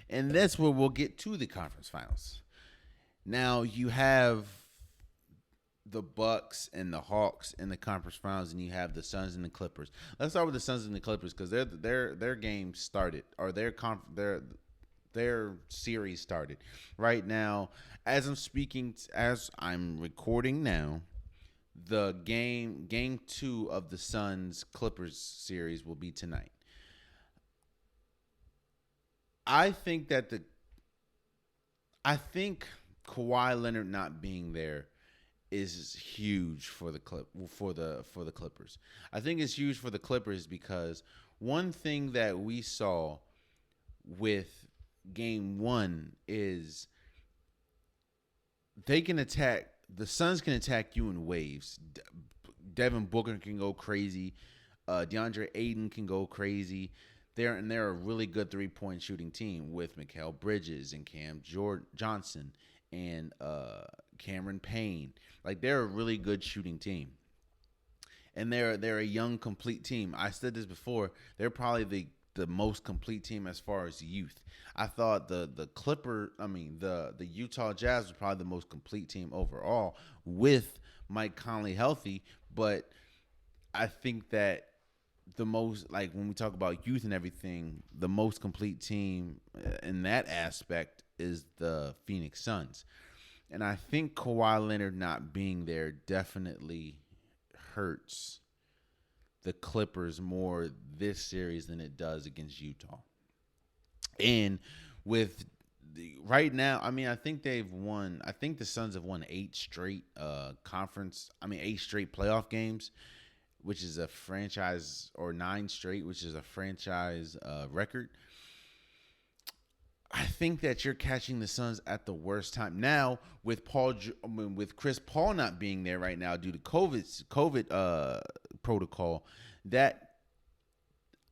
And that's where we'll get to the conference finals. Now you have the Bucks and the Hawks in the conference finals, and you have the Suns and the Clippers. Let's start with the Suns and the Clippers because their game started, or their series started right now. As I'm speaking, as I'm recording now, the game two of the Suns Clippers series will be tonight. I think that the I think Kawhi Leonard not being there is huge for the Clippers. I think it's huge for the Clippers because one thing that we saw with game 1 is they can attack the Suns can attack you in waves. Devin Booker can go crazy. DeAndre Ayton can go crazy. They're a really good 3-point shooting team with Mikal Bridges and Johnson and Cameron Payne. Like they're a really good shooting team, and they're a young, complete team. I said this before. They're probably the most complete team as far as youth. I thought the Utah Jazz was probably the most complete team overall with Mike Conley healthy, but I think that the most, like when we talk about youth and everything, the most complete team in that aspect is the Phoenix Suns. And I think Kawhi Leonard not being there definitely hurts the Clippers more this series than it does against Utah. And with right now, I mean, I think they've won. I think the Suns have won 8 straight conference. I mean, 8 straight playoff games, which is a franchise, or 9 straight, which is a franchise record. I think that you're catching the Suns at the worst time now with with Chris Paul not being there right now due to COVID protocol. That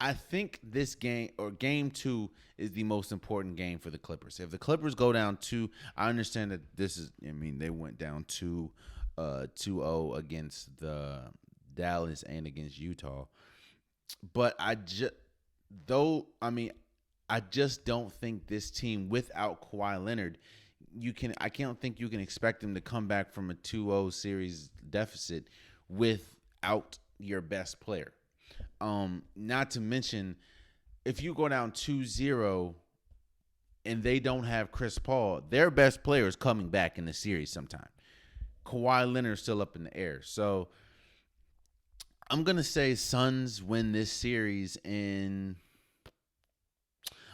I think this game, or game 2, is the most important game for the Clippers. If the Clippers go down 2, I understand that this is. I mean, they went down 2-0 against the Dallas and against Utah, but I just don't think this team without Kawhi Leonard, I can't think you can expect them to come back from a 2-0 series deficit without your best player. Not to mention, if you go down 2-0 and they don't have Chris Paul, their best player is coming back in the series sometime. Kawhi Leonard is still up in the air. So I'm going to say Suns win this series in,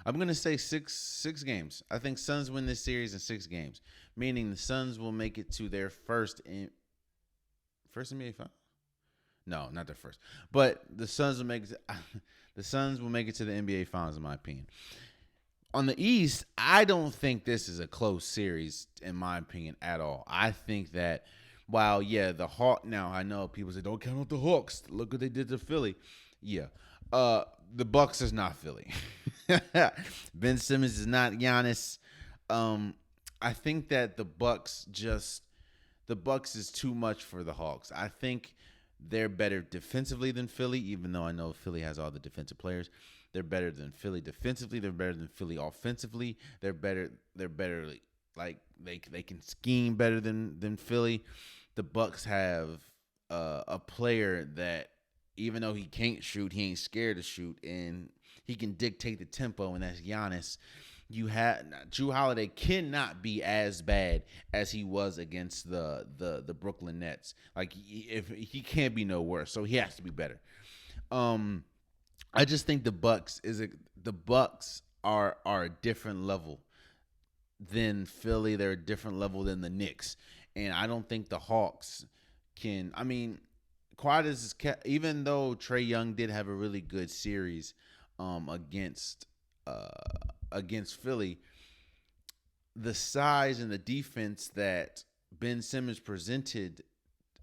I'm going to say six games. I think Suns win this series in 6 games, meaning the Suns will make it to their first NBA final. No, not their first. But the Suns will make it to the NBA finals in my opinion. On the East, I don't think this is a close series in my opinion at all. I think that while the Hawks, now I know people say don't count out the Hawks. Look what they did to Philly. Yeah. The Bucks is not Philly. Ben Simmons is not Giannis. I think that the Bucks is too much for the Hawks. I think they're better defensively than Philly, even though I know Philly has all the defensive players. They're better than Philly defensively. They're better than Philly offensively. They're better. Like they can scheme better than Philly. The Bucks have a player that, even though he can't shoot, he ain't scared to shoot, and he can dictate the tempo, and that's Giannis. Jrue Holiday cannot be as bad as he was against the Brooklyn Nets. Like if he can't be no worse, so he has to be better. I just think the Bucks are a different level than Philly. They're a different level than the Knicks, and I don't think the Hawks can. I mean, even though Trae Young did have a really good series against Philly, the size and the defense that Ben Simmons presented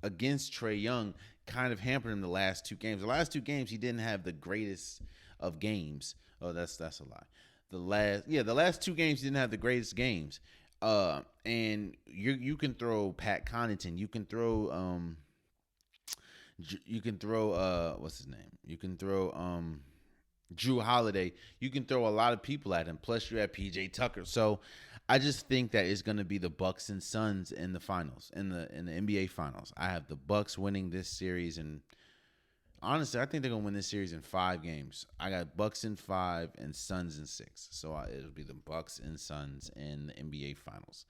against Trae Young kind of hampered him the last 2 games. The last 2 games he didn't have the greatest of games. Oh, that's a lie. The last 2 games he didn't have the greatest games. And you can throw Pat Connaughton, you can throw what's his name? You can throw Drew Holiday. You can throw a lot of people at him. Plus, you have PJ Tucker. So, I just think that it's going to be the Bucks and Suns in the finals, in the NBA finals. I have the Bucks winning this series, and honestly, I think they're going to win this series in 5 games. I got Bucks in 5 and Suns in 6. So it'll be the Bucks and Suns in the NBA finals.